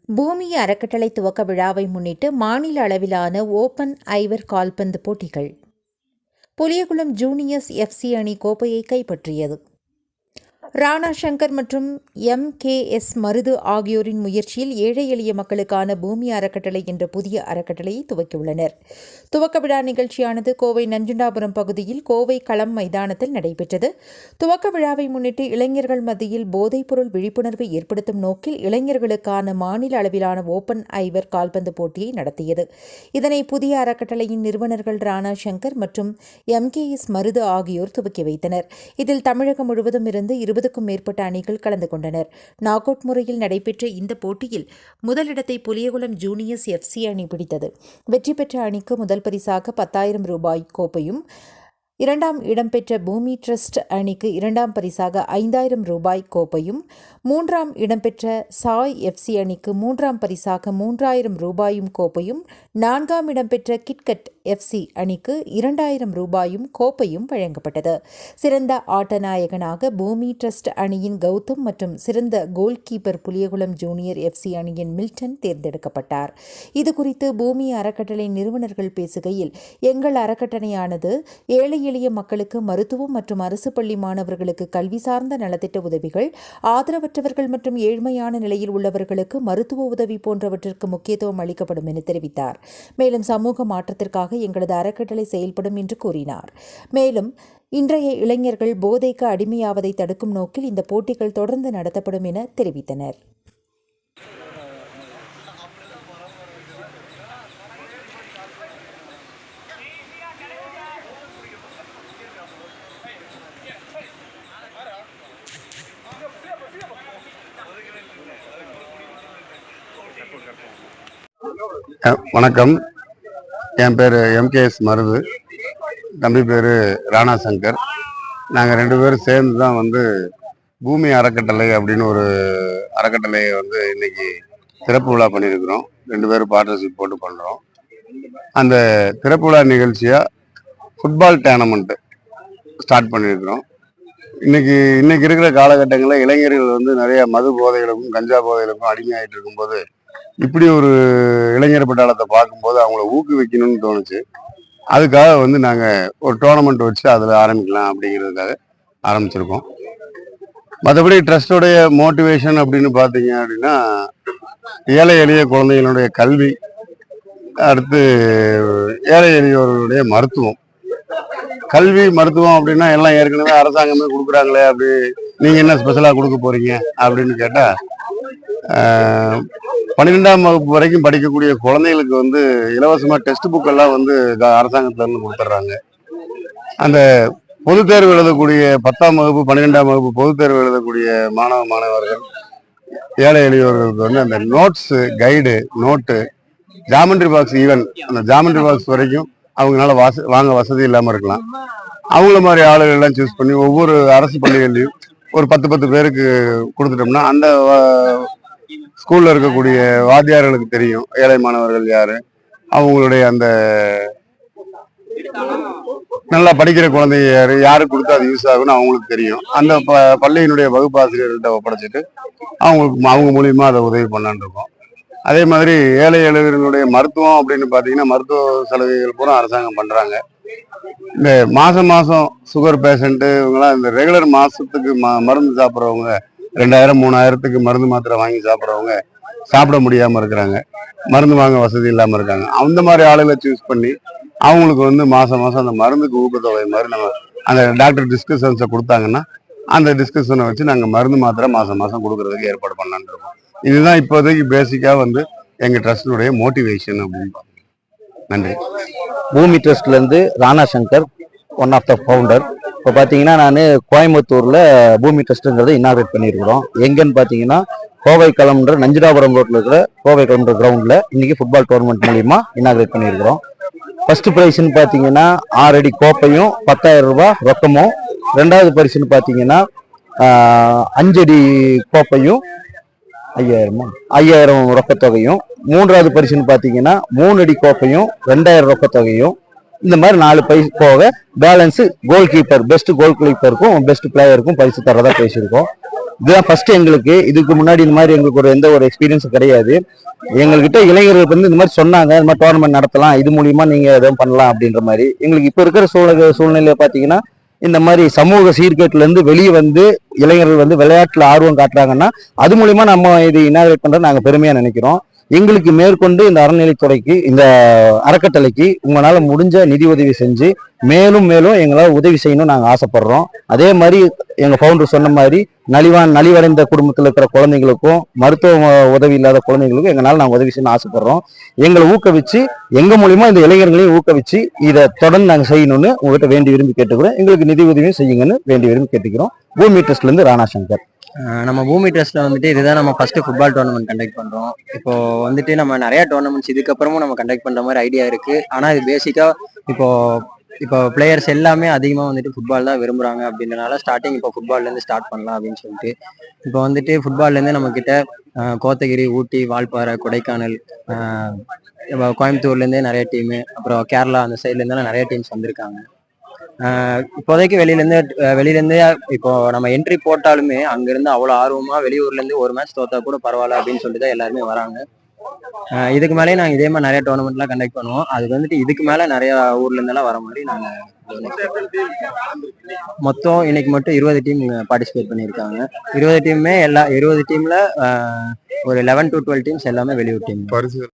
பூமி அறக்கட்டளை துவக்க விழாவை முன்னிட்டு மாநில அளவிலான ஓபன் ஐவர் கால்பந்து போட்டிகள். புலியகுளம் ஜூனியர்ஸ் FC அணி கோப்பையை கைப்பற்றியது. ராணா சங்கர் மற்றும் MKS மருது ஆகியோரின் முயற்சியில் ஏழை எளிய மக்களுக்கான பூமி அறக்கட்டளை என்ற புதிய அறக்கட்டளையை துவக்கியுள்ளனர். துவக்க விழா நிகழ்ச்சியானது கோவை நஞ்சுண்டாபுரம் பகுதியில் கோவை களம் மைதானத்தில் நடைபெற்றது. துவக்க விழாவை முன்னிட்டு இளைஞர்கள் மத்தியில் போதைப்பொருள் விழிப்புணர்வை ஏற்படுத்தும் நோக்கில் இளைஞர்களுக்கான மாநில அளவிலான ஓபன் ஐவர் கால்பந்து போட்டியை நடத்தியது. இதனை புதிய அறக்கட்டளையின் நிறுவனர்கள் ராணா சங்கர் மற்றும் MKS மருது ஆகியோர் துவக்கி வைத்தனர். இதில் தமிழகம் முழுவதும் இருந்து 20க்கும் மேற்பட்ட அணிகள் கலந்து கொண்டனர். நாக் அவுட் முறையில் நடைபெற்ற இந்த போட்டியில் முதலிடத்தை புலியகுளம் ஜூனியர்ஸ் FC அணி பிடித்தது. வெற்றி பெற்ற அணிக்கு முதல் பரிசாக 10,000 ரூபாய் கோப்பையும், இரண்டாம் இடம்பெற்ற பூமி ட்ரஸ்ட் அணிக்கு இரண்டாம் பரிசாக 5,000 ரூபாய் கோப்பையும், மூன்றாம் இடம்பெற்ற சாய் FC அணிக்கு மூன்றாம் பரிசாக 3,000 ரூபாயும் கோப்பையும், நான்காம் இடம்பெற்ற கிட்கட் FC அணிக்கு 2,000 ரூபாயும் கோப்பையும் வழங்கப்பட்டது. சிறந்த ஆட்ட நாயகனாக பூமி ட்ரஸ்ட் அணியின் கௌதம் மற்றும் சிறந்த goal keeper Puliyakulam junior FC அணியின் மில்டன் தேர்ந்தெடுக்கப்பட்டார். இதுகுறித்து பூமி அறக்கட்டளை நிறுவனர்கள் பேசுகையில், எங்கள் அறக்கட்டளையானது ஏழை எளிய மக்களுக்கு மருத்துவம் மற்றும் அரசு பள்ளி மாணவர்களுக்கு கல்வி சார்ந்த நலத்திட்ட உதவிகள், ஆதரவற்றவர்கள் மற்றும் ஏழ்மையான நிலையில் உள்ளவர்களுக்கு மருத்துவ உதவி போன்றவற்றிற்கு முக்கியத்துவம் அளிக்கப்படும் என தெரிவித்தார். மேலும் சமூக மாற்றத்திற்காக எங்களது அறக்கட்டளை செயல்படும் என்று கூறினார். மேலும் இன்றைய இளைஞர்கள் போதைக்கு அடிமையாவதை தடுக்கும் நோக்கில் இந்த போட்டிகள் தொடர்ந்து நடத்தப்படும் என தெரிவித்தனர். வணக்கம். என் பேர் MKS மருது, தம்பி பேர் ராணா சங்கர். நாங்கள் 2 பேரும் சேர்ந்து தான் பூமி அறக்கட்டளை அப்படின்னு ஒரு அறக்கட்டளையை இன்னைக்கு திறப்பு விழா பண்ணியிருக்கிறோம். 2 பேரும் பார்ட்னர்ஷிப் போட்டு பண்ணுறோம். அந்த திறப்பு விழா நிகழ்ச்சியாக ஃபுட்பால் டோர்னமெண்ட்டு ஸ்டார்ட் பண்ணியிருக்கிறோம். இன்னைக்கு இருக்கிற காலகட்டங்களில் இளைஞர்கள் நிறைய மது போதைகளுக்கும் கஞ்சா போதைகளுக்கும் அடிமையாகிட்டு இருக்கும்போது இப்படி ஒரு இளைஞர் பட்டாளத்தை பார்க்கும்போது அவங்கள ஊக்குவிக்கணும்னு தோணுச்சு. அதுக்காக நாங்கள் ஒரு டோர்னமெண்ட் வச்சு அதில் ஆரம்பிக்கலாம் அப்படிங்கிறதுக்காக ஆரம்பிச்சிருக்கோம். மற்றபடி ட்ரஸ்டோடைய மோட்டிவேஷன் அப்படின்னு பார்த்தீங்க அப்படின்னா, ஏழை எளிய குழந்தைகளுடைய கல்வி, அடுத்து ஏழை எளியவர்களுடைய மருத்துவம். கல்வி மருத்துவம் அப்படின்னா எல்லாம் ஏற்கனவே அரசாங்கமே கொடுக்குறாங்களே, அப்படி நீங்கள் என்ன ஸ்பெஷலாக கொடுக்க போகிறீங்க அப்படின்னு கேட்டால், 12ஆம் வகுப்பு வரைக்கும் படிக்கக்கூடிய குழந்தைகளுக்கு இலவசமாக டெக்ஸ்ட் புக்கெல்லாம் அரசாங்கத்திலேருந்து கொடுத்துட்றாங்க. அந்த பொதுத் தேர்வு எழுதக்கூடிய 10ஆம் வகுப்பு 12ஆம் வகுப்பு பொதுத் தேர்வு எழுதக்கூடிய மாணவர்கள், ஏழை எளியவர்களுக்கு அந்த notes, guide, note, geometry box, even அந்த ஜாமெண்ட்ரி பாக்ஸ் வரைக்கும் அவங்களால வாங்க வசதி இல்லாமல் இருக்கலாம். அவங்கள மாதிரி ஆளுகள் எல்லாம் சூஸ் பண்ணி ஒவ்வொரு அரசு பள்ளிகள்லையும் ஒரு 10 பேருக்கு கொடுத்துட்டோம்னா அந்த ஸ்கூல்ல இருக்கக்கூடிய வாத்தியார்களுக்கு தெரியும் ஏழை மாணவர்கள் யாரு, அவங்களுடைய அந்த நல்லா படிக்கிற குழந்தைங்க யாருக்கு கொடுத்தா அது யூஸ் ஆகுன்னு அவங்களுக்கு தெரியும். அந்த பள்ளியினுடைய வகுப்பாசிரியர்கள்ட்ட ஒப்படைச்சிட்டு அவங்க மூலியமா அதை உதவி பண்ணலான்னு இருக்கோம். அதே மாதிரி ஏழை எளியவர்களுடைய மருத்துவம் அப்படின்னு பார்த்தீங்கன்னா, மருத்துவ சலுகைகள் பூரா அரசாங்கம் பண்றாங்க. இந்த மாசம் சுகர் பேஷண்ட்டு இவங்கெல்லாம் இந்த ரெகுலர் மாசத்துக்கு மருந்து சாப்பிட்றவங்க 2,000 3,000க்கு மருந்து மாத்திரை வாங்கி சாப்பிட்றவங்க சாப்பிட முடியாமல் இருக்கிறாங்க, மருந்து வாங்க வசதி இல்லாமல் இருக்காங்க. அந்த மாதிரி ஆளுகளை சூஸ் பண்ணி அவங்களுக்கு மாதம் அந்த மருந்துக்கு ஊக்கத்தொகை மாதிரி நம்ம அந்த டாக்டர் டிஸ்கஷன்ஸை கொடுத்தாங்கன்னா அந்த டிஸ்கஷனை வச்சு நாங்கள் மருந்து மாத்திரை மாதம் கொடுக்கறதுக்கு ஏற்பாடு பண்ணலான்னு இருக்கோம். இதுதான் இப்போதைக்கு பேசிக்காக எங்கள் ட்ரஸ்டினுடைய மோட்டிவேஷன் அப்படின்னு. நன்றி. பூமி ட்ரஸ்ட்லேருந்து Rana Shankar, one of the founder. இப்போ பார்த்தீங்கன்னா நான் கோயம்புத்தூரில் பூமி ட்ரஸ்ட்டுங்கிறத இனாகிரேட் பண்ணியிருக்கிறோம். எங்கன்னு பார்த்தீங்கன்னா கோவை களம்ன்ற நஞ்சுடாபுரம் ரோட்டில் இருக்கிற கோவை களம்ன்ற கிரவுண்டில் இன்றைக்கி ஃபுட்பால் டோர்னமெண்ட் மூலிமா இனாகிரேட் பண்ணியிருக்கிறோம். ஃபர்ஸ்ட் ப்ரைஸ்ன்னு பார்த்தீங்கன்னா 6 அடி கோப்பையும் 10,000 ரூபாய் ரொக்கமும், ரெண்டாவது பரிசுன்னு பார்த்தீங்கன்னா 5 அடி கோப்பையும் 5,000 ரொக்கத்தொகையும், மூன்றாவது பரிசுன்னு பார்த்தீங்கன்னா 3 அடி கோப்பையும் 2,000 ரொக்கத்தொகையும், இந்த மாதிரி 4 பரிசு போக balance goal keeper, best goal கீப்பருக்கும் பெஸ்ட் பிளேயருக்கும் பரிசு தரதா பேசியிருக்கோம். இதுதான் ஃபர்ஸ்ட் எங்களுக்கு. இதுக்கு முன்னாடி இந்த மாதிரி எங்களுக்கு எந்த ஒரு எக்ஸ்பீரியன்ஸும் கிடையாது. எங்ககிட்ட இளைஞர்கள் வந்து இந்த மாதிரி சொன்னாங்க, இந்த மாதிரி டோர்னமெண்ட் நடத்தலாம், இது மூலியமா நீங்க எதுவும் பண்ணலாம் அப்படின்ற மாதிரி. எங்களுக்கு இப்ப இருக்கிற சூழ்நிலையை பாத்தீங்கன்னா இந்த மாதிரி சமூக சீர்கேட்டுல இருந்து வெளியே வந்து இளைஞர்கள் வந்து விளையாட்டுல ஆர்வம் காட்டுறாங்கன்னா அது மூலியமா நம்ம இது இனாகிரேட் பண்றது நாங்க பெருமையா நினைக்கிறோம். எங்களுக்கு மேற்கொண்டு இந்த அறநிலைத்துறைக்கு இந்த அறக்கட்டளைக்கு உங்களால முடிஞ்ச நிதி உதவி செஞ்சு மேலும் மேலும் எங்களால் உதவி செய்யணும்னு நாங்கள் ஆசைப்படுறோம். அதே மாதிரி எங்க ஃபவுண்டர் சொன்ன மாதிரி நலிவடைந்த குடும்பத்தில் இருக்கிற குழந்தைங்களுக்கும் மருத்துவ உதவி இல்லாத குழந்தைங்களுக்கும் எங்களால் நாங்கள் உதவி செய்யணும்னு ஆசைப்படுறோம். எங்களை ஊக்குவிச்சு எங்க மூலியமா இந்த இளைஞர்களையும் ஊக்குவிச்சு இதை தொடர்ந்து நாங்கள் செய்யணும்னு உங்ககிட்ட வேண்டி விரும்பி கேட்டுக்கிறோம். எங்களுக்கு நிதி உதவியும் செய்யுங்கன்னு வேண்டி விரும்பி கேட்டுக்கிறோம். பூமி ட்ரஸ்ட்ல இருந்து ராணா சங்கர். நம்ம பூமி ட்ரஸ்ட்ல வந்துட்டு இதுதான் நம்ம ஃபர்ஸ்ட் ஃபுட்பால் டோர்னமெண்ட் கண்டக்ட் பண்றோம். இப்போ வந்துட்டு நம்ம நிறைய டோர்னமெண்ட்ஸ் இதுக்கப்புறமும் நம்ம கண்டக்ட் பண்ற மாதிரி ஐடியா இருக்கு. ஆனா இது பேசிக்கா இப்போ இப்போ பிளேயர்ஸ் எல்லாமே அதிகமாக வந்துட்டு ஃபுட்பால் தான் விரும்புறாங்க அப்படின்றனால ஸ்டார்டிங் இப்போ ஃபுட்பால்லேருந்து ஸ்டார்ட் பண்ணலாம் அப்படின்னு சொல்லிட்டு இப்போ வந்துட்டு ஃபுட்பால்லேருந்து நம்ம கிட்ட கோத்தகிரி, ஊட்டி, வால்பாறை, கொடைக்கானல், கோயம்புத்தூர்லேருந்தே நிறைய டீமு, அப்புறம் கேரளா அந்த சைட்லேருந்தாலும் நிறைய டீம்ஸ் வந்திருக்காங்க. இப்போதைக்கு வெளியிலேருந்து இப்போ நம்ம என்ட்ரி போட்டாலுமே அங்கேருந்து அவ்வளோ ஆர்வமாக வெளியூர்லேருந்து ஒரு மேட்ச் தோத்தா கூட பரவாயில்ல அப்படின்னு சொல்லிட்டு தான் எல்லாருமே வராங்க. இதுக்கு மேலே நாங்கள் இதே மாதிரி நிறைய டோர்னமெண்ட்லாம் கண்டக்ட் பண்ணுவோம். அதுக்கு வந்துட்டு இதுக்கு மேலே நிறைய ஊர்ல இருந்தெல்லாம் வர மாதிரி நாங்கள் மொத்தம் இன்னைக்கு மட்டும் 20 டீம் பார்ட்டிசிபேட் பண்ணியிருக்காங்க. 20 டீமுமே 20 டீம்ல ஒரு 11 to 12 டீம்ஸ் எல்லாமே வெளியூர் டீம்.